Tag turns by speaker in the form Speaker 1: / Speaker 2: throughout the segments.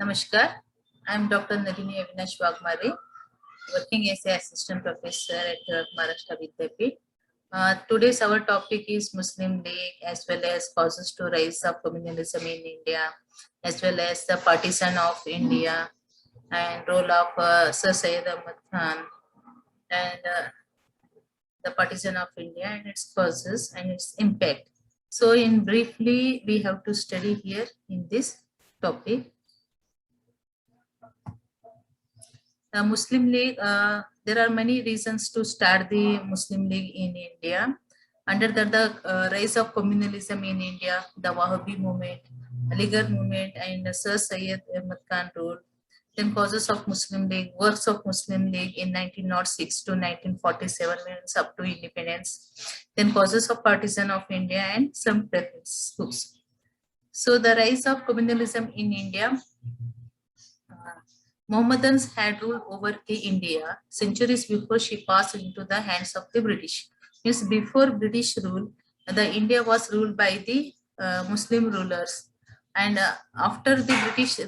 Speaker 1: Namaskar. I am Dr. Nalini Avinash Wagmare, working as an assistant professor at Maharashtra Vidyapith. Today's our topic is Muslim League as well as causes to rise of communalism in India, as well as the partition of India and role of Sir Syed Ahmad Khan and the partition of India and its causes and its impact. So, in briefly, we have to study here in this topic. The Muslim League, there are many reasons to start the Muslim League in India. Under the rise of communalism in India, the Wahhabi movement, Aligarh movement, and Sir Syed Ahmad Khan rule, then causes of Muslim League, works of Muslim League in 1906 to 1947, means up to independence, then causes of partition of India, and some preference books. So the rise of communalism in India. Mohammedans had ruled over India centuries before she passed into the hands of the British. Means before British rule, the India was ruled by the Muslim rulers, and after the British,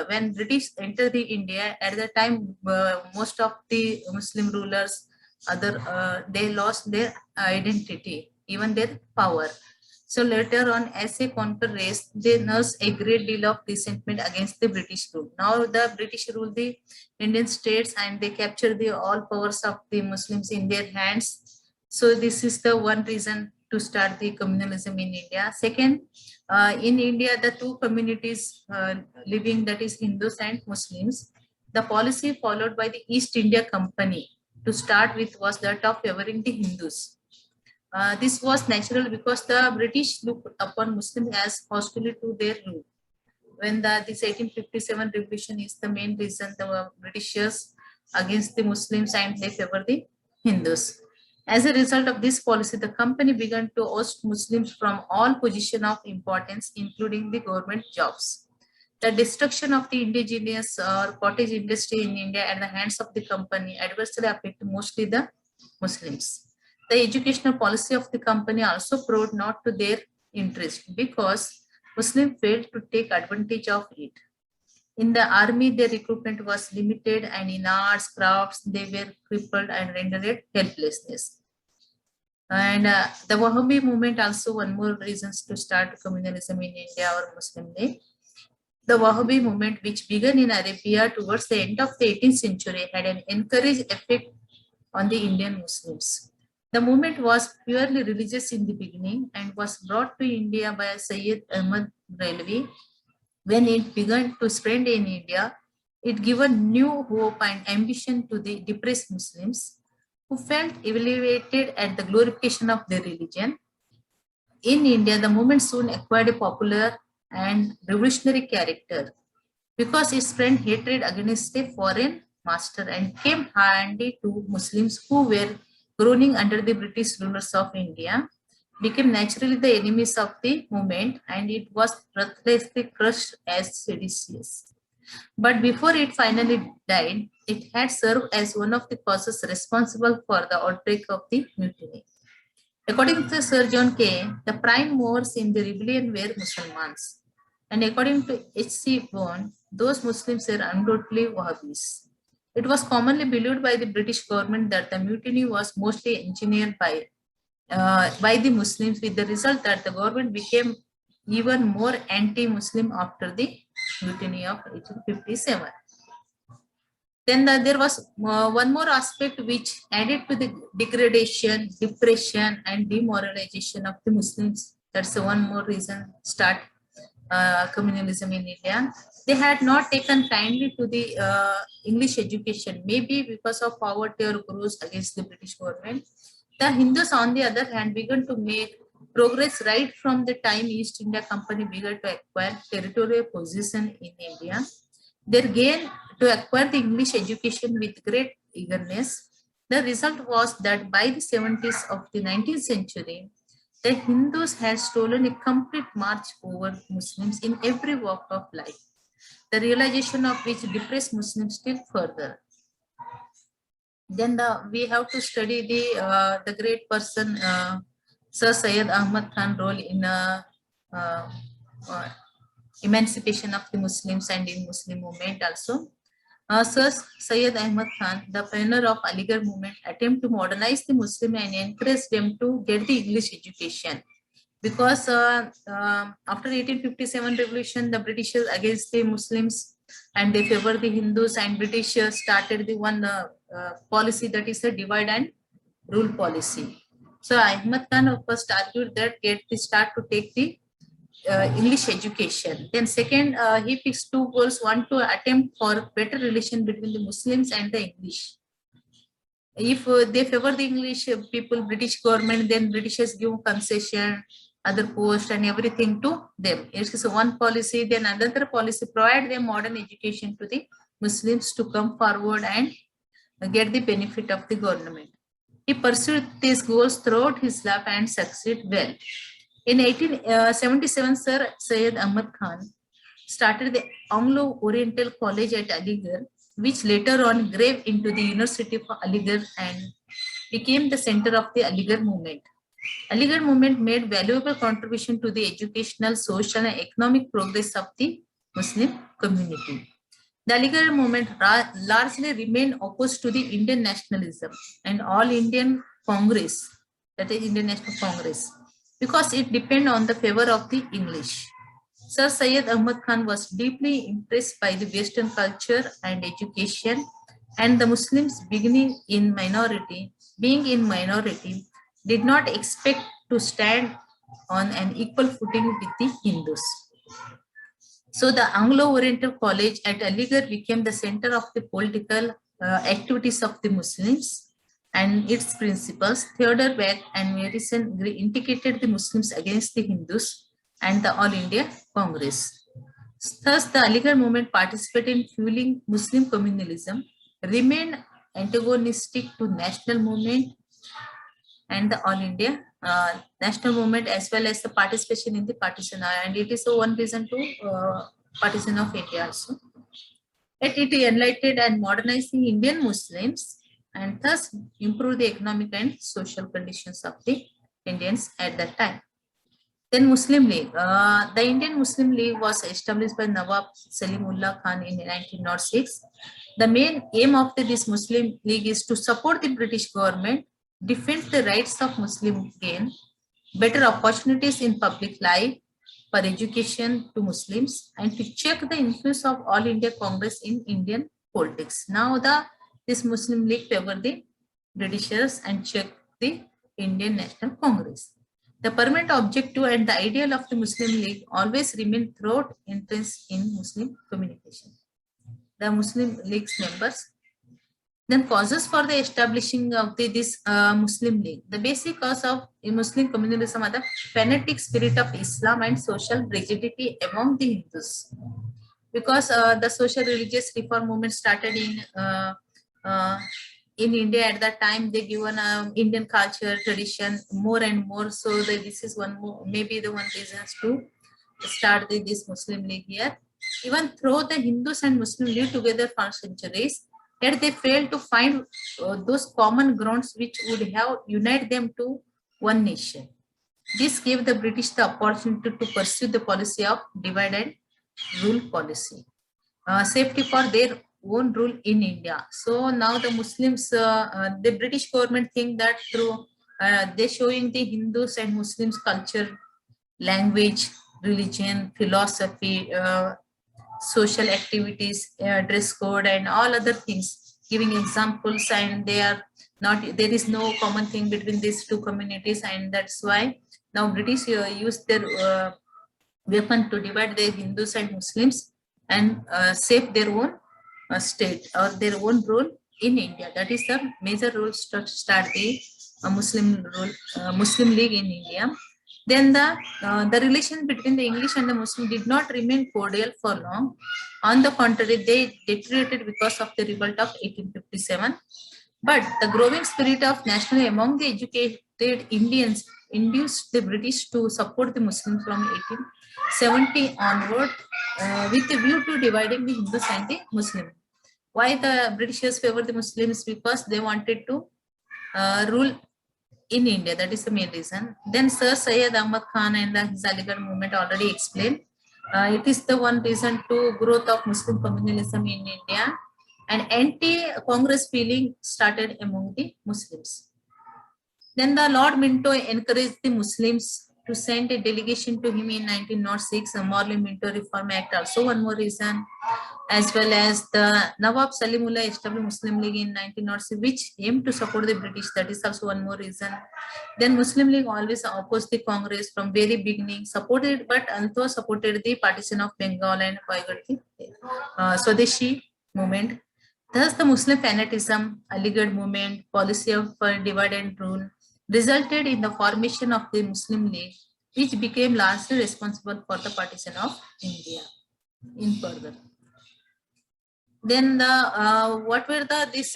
Speaker 1: when British entered the India, at the time most of the Muslim rulers, they lost their identity, even their power. So later on, as a counter race, they nursed a great deal of resentment against the British rule. Now the British rule the Indian states and they capture the all powers of the Muslims in their hands. So this is the one reason to start the communalism in India. Second, in India, the two communities living, that is Hindus and Muslims, the policy followed by the East India Company to start with was that of favoring the Hindus. This was natural because the British looked upon Muslims as hostile to their rule. When this 1857 revolution is the main reason the Britishers against the Muslims and they favor the Hindus. As a result of this policy, the company began to oust Muslims from all positions of importance, including the government jobs. The destruction of the indigenous or cottage industry in India at the hands of the company adversely affected mostly the Muslims. The educational policy of the company also proved not to their interest because Muslims failed to take advantage of it. In the army, their recruitment was limited, and in arts, crafts, they were crippled and rendered helplessness. And the Wahhabi movement also one more reasons to start communalism in India or Muslim League. The Wahhabi movement, which began in Arabia towards the end of the 18th century, had an encouraged effect on the Indian Muslims. The movement was purely religious in the beginning and was brought to India by Syed Ahmad Railway. When it began to spread in India, it gave new hope and ambition to the depressed Muslims who felt elevated at the glorification of their religion. In India, the movement soon acquired a popular and revolutionary character because it spread hatred against a foreign master and came handy to Muslims who were groaning under the British rulers of India, became naturally the enemies of the movement, and it was ruthlessly crushed as seditious. But before it finally died, it had served as one of the causes responsible for the outbreak of the mutiny. According to Sir John Kay, the prime movers in the rebellion were Muslims, and according to H.C. Bond, those Muslims were undoubtedly Wahhabis. It was commonly believed by the British government that the mutiny was mostly engineered by the Muslims, with the result that the government became even more anti-Muslim after the mutiny of 1857. Then there was one more aspect which added to the degradation, depression, and demoralization of the Muslims. That's one more reason start communalism in India. They had not taken kindly to the English education, maybe because of poverty or grudge against the British government. The Hindus, on the other hand, began to make progress right from the time East India Company began to acquire territorial position in India. Their gain to acquire the English education with great eagerness. The result was that by the 70s of the 19th century, the Hindus had stolen a complete march over Muslims in every walk of life, the realization of which depressed Muslims still further. Then we have to study the great person Sir Syed Ahmad Khan role in emancipation of the Muslims and in Muslim movement also. Sir Syed Ahmad Khan, the pioneer of Aligarh movement, attempt to modernize the Muslim and encourage them to get the English education. Because after 1857 revolution, the Britishers against the Muslims and they favor the Hindus, and British started the one policy, that is the divide and rule policy. So Ahmad Khan first argued that get the start to take the English education. Then second, he fixed two goals: one, to attempt for better relation between the Muslims and the English. If they favor the English people, British government, then Britishers give concession, other post and everything to them. It is one policy. Then another policy, provide them modern education to the Muslims to come forward and get the benefit of the government. He pursued these goals throughout his life and succeeded well. In 1877, Sir Syed Ahmad Khan started the Anglo-Oriental College at Aligarh, which later on grew into the University of Aligarh and became the center of the Aligarh movement. Aligarh movement made valuable contribution to the educational, social and economic progress of the Muslim community. The Aligarh movement largely remained opposed to the Indian nationalism and All Indian Congress, that is Indian National Congress, because it depended on the favor of the English. Sir Syed Ahmad Khan was deeply impressed by the Western culture and education, and the Muslims being in minority, did not expect to stand on an equal footing with the Hindus. So the Anglo-Oriental College at Aligarh became the center of the political activities of the Muslims, and its principles, Theodore Beck and Marison, indicated the Muslims against the Hindus and the All India Congress. Thus, the Aligarh movement participated in fueling Muslim communalism, remained antagonistic to national movement and the All India national movement, as well as the participation in the partition, and it is one reason to partition of India also. It enlightened and modernized the Indian Muslims and thus improved the economic and social conditions of the Indians at that time. Then Muslim League. The Indian Muslim League was established by Nawab Salimullah Khan in 1906. The main aim of this Muslim League is to support the British government, defend the rights of Muslim, gain better opportunities in public life for education to Muslims, and to check the influence of All India Congress in Indian politics. Now this Muslim League favored the Britishers and checked the Indian National Congress. The permanent objective and the ideal of the Muslim League always remain throughout interest in Muslim communication. The Muslim League's members. Then causes for the establishing of this Muslim League. The basic cause of Muslim communalism are the fanatic spirit of Islam and social rigidity among the Hindus. Because the social religious reform movement started in India at that time, they given Indian culture, tradition more and more. So this is one more, maybe the one reasons to start this Muslim League here. Even though the Hindus and Muslim live together for centuries, yet they failed to find those common grounds which would have united them to one nation. This gave the British the opportunity to pursue the policy of divide and rule policy. Safety for their own rule in India. So now the Muslims, the British government think that through they're showing the Hindus and Muslims culture, language, religion, philosophy, social activities, dress code and all other things, giving examples, and they are not, there is no common thing between these two communities, and that's why now British use their weapon to divide the Hindus and Muslims and save their own state or their own role in India. That is the major role to start the Muslim League in India. Then the relation between the English and the Muslim did not remain cordial for long. On the contrary, they deteriorated because of the revolt of 1857. But the growing spirit of nationalism among the educated Indians induced the British to support the Muslims from 1870 onward with a view to dividing the Hindus and the Muslims. Why the Britishers favored the Muslims? Because they wanted to rule in India. That is the main reason. Then Sir Syed Ahmad Khan and the Aligarh movement already explained. It is the one reason to growth of Muslim communalism in India, and anti-Congress feeling started among the Muslims. Then the Lord Minto encouraged the Muslims to send a delegation to him in 1906, a Morley Minto Reform Act, also one more reason, as well as the Nawab Salimullah established Muslim League in 1906, which aimed to support the British. That is also one more reason. Then Muslim League always opposed the Congress from very beginning, supported but also supported the partition of Bengal and the Swadeshi movement. Thus, the Muslim fanaticism, Aligarh movement, policy of divide and rule resulted in the formation of the Muslim League, which became largely responsible for the partition of India. In further, then the what were the this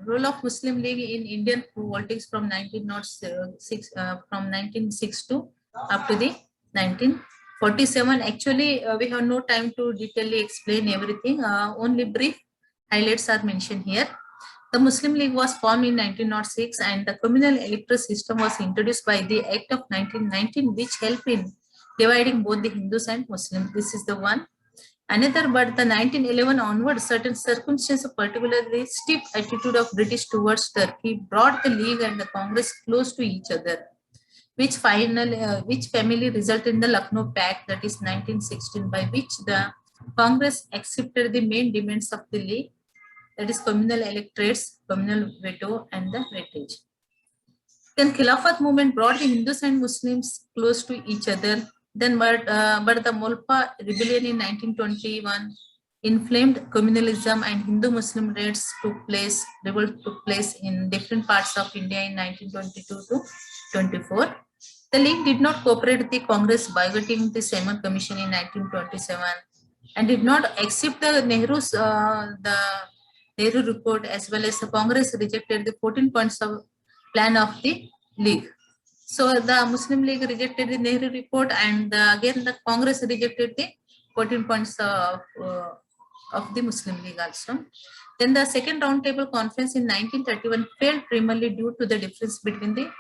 Speaker 1: role of Muslim League in Indian politics from 1906 from 1962 up to the 1947? Actually, we have no time to detailedly explain everything. Only brief highlights are mentioned here. The Muslim League was formed in 1906 and the communal electoral system was introduced by the Act of 1919, which helped in dividing both the Hindus and Muslims. This is the one. Another, but the 1911 onward, certain circumstances, particularly stiff attitude of British towards Turkey, brought the League and the Congress close to each other, which family resulted in the Lucknow Pact, that is 1916, by which the Congress accepted the main demands of the League, that is communal electorates, communal veto, and the weightage. Then Khilafat movement brought the Hindus and Muslims close to each other. Then, but the Molpa rebellion in 1921 inflamed communalism and Hindu-Muslim raids revolt took place in different parts of India in 1922 to 24. The League did not cooperate with the Congress boycotting the Simon Commission in 1927 and did not accept the Nehru report, as well as the Congress rejected the 14 points of plan of the League. So the Muslim League rejected the Nehru report, and again the Congress rejected the 14 points of the Muslim League also. Then the second roundtable conference in 1931 failed primarily due to the difference between the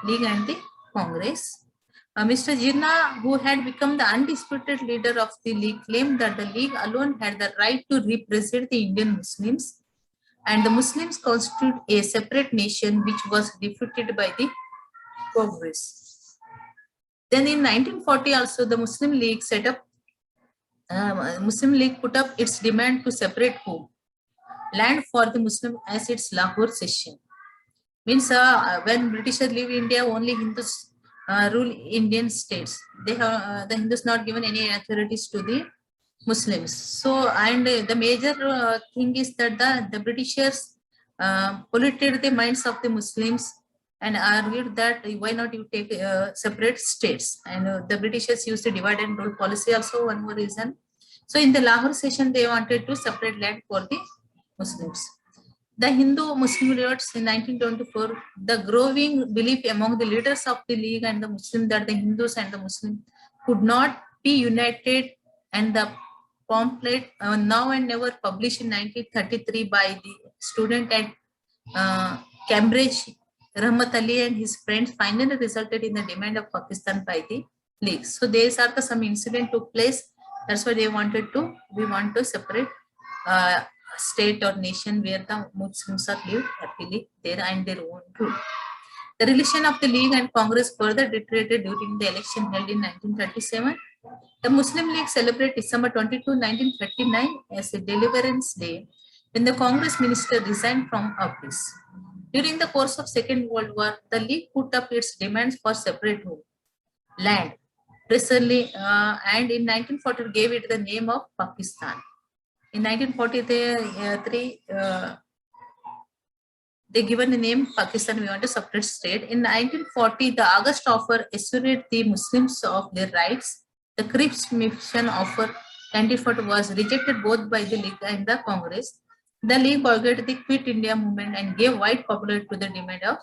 Speaker 1: League and the Congress. Mr. Jinnah, who had become the undisputed leader of the League, claimed that the League alone had the right to represent the Indian Muslims, and the Muslims constitute a separate nation, which was defeated by the Congress. Then in 1940 also the Muslim League Muslim League put up its demand to separate whom? Land for the Muslim as its Lahore session. Means when Britishers leave India, only Hindus rule Indian states. They have the Hindus not given any authorities to the Muslims. So, and the major thing is that the Britishers polluted the minds of the Muslims and argued that why not you take separate states, and the Britishers used the divide and rule policy also, one more reason. So in the Lahore session, they wanted to separate land for the Muslims. The Hindu-Muslim riots in 1924, the growing belief among the leaders of the League and the Muslim that the Hindus and the Muslims could not be united, and the pamphlet Now and Never, published in 1933 by the student at Cambridge, Rahmat Ali and his friends, finally resulted in the demand of Pakistan by the League. So these are some incident took place. That's why we want to separate state or nation where the Muslims are live happily there and their own rule. The relation of the League and Congress further deteriorated during the election held in 1937. The Muslim League celebrated December 22, 1939 as a Deliverance Day, when the Congress minister resigned from office. During the course of Second World War, the League put up its demands for separate land, presently, and in 1940 gave it the name of Pakistan. In 1943, they given the name Pakistan. We want a separate state. In 1940, the August offer assured the Muslims of their rights. The Cripps mission offer 1940 was rejected both by the League and the Congress. The League boycotted the Quit India movement and gave wide popularity to the demand of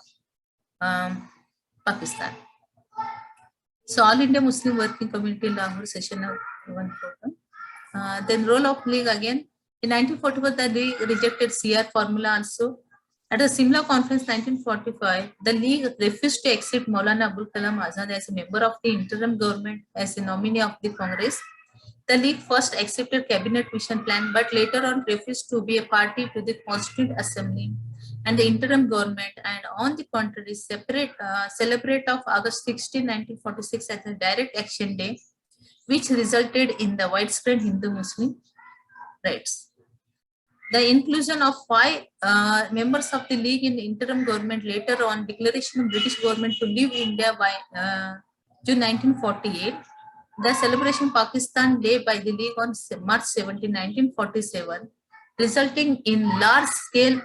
Speaker 1: Pakistan. So All India Muslim Working Community Lahore session of one program. Then role of League again. In 1944, the League rejected CR formula also. At a similar conference 1945, the League refused to accept Maulana Abul Kalam Azad as a member of the interim government as a nominee of the Congress. The League first accepted cabinet mission plan, but later on refused to be a party to the Constituent Assembly and the interim government, and on the contrary, celebrate of August 16, 1946 as a direct action day, which resulted in the widespread Hindu-Muslim rights. The inclusion of 5 members of the League in the interim government later on declaration of British government to leave India by June 1948. The celebration Pakistan Day by the League on March 17, 1947, resulting in large-scale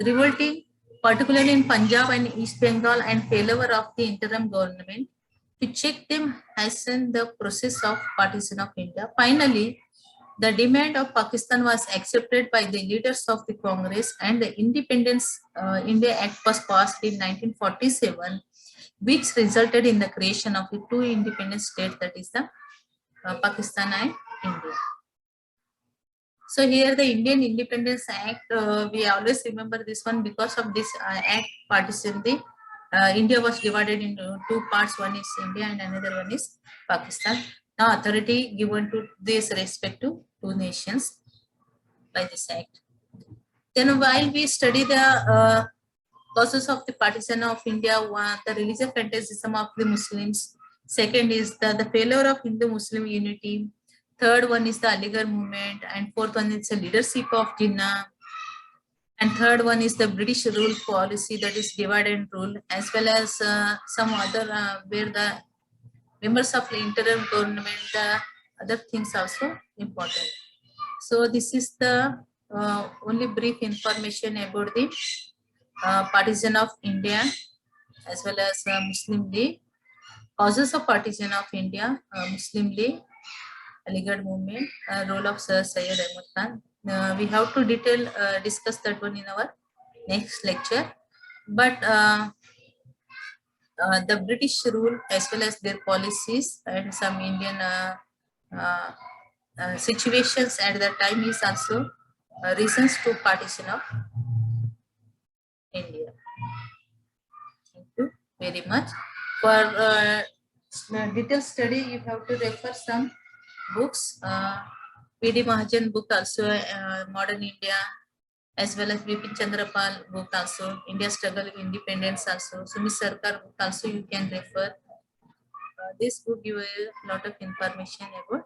Speaker 1: revolting, particularly in Punjab and East Bengal, and failure of the interim government to check them hasten the process of partition of India. Finally, the demand of Pakistan was accepted by the leaders of the Congress, and the Independence India Act was passed in 1947, which resulted in the creation of the 2 independent states, that is the Pakistan and India. So here the Indian Independence Act, we always remember this one because of this act partition. The India was divided into 2 parts. One is India and another one is Pakistan. Now authority given to this respect to 2 nations by this act. Then while we study the causes of the partition of India, one, the religious fanaticism of the Muslims. Second is the failure of Hindu-Muslim unity. Third one is the Aligarh movement, and fourth one is the leadership of Jinnah. And third one is the British rule policy, that is divide and rule, as well as some other where the members of the interim government, other things also important. So this is the only brief information about the partition of India as well as Muslim League, causes of partition of India, Muslim League, Aligarh movement, role of Sir Syed Ahmad Khan. We have to discuss that one in our next lecture. But the British rule as well as their policies and some Indian situations at that time is also reasons to partition of India. Thank you very much. For detailed study, you have to refer some books. P.D. Mahajan book also, Modern India, as well as Bipin Chandrapal book also, India Struggle of Independence also, Sumit Sarkar book also you can refer. This book give a lot of information about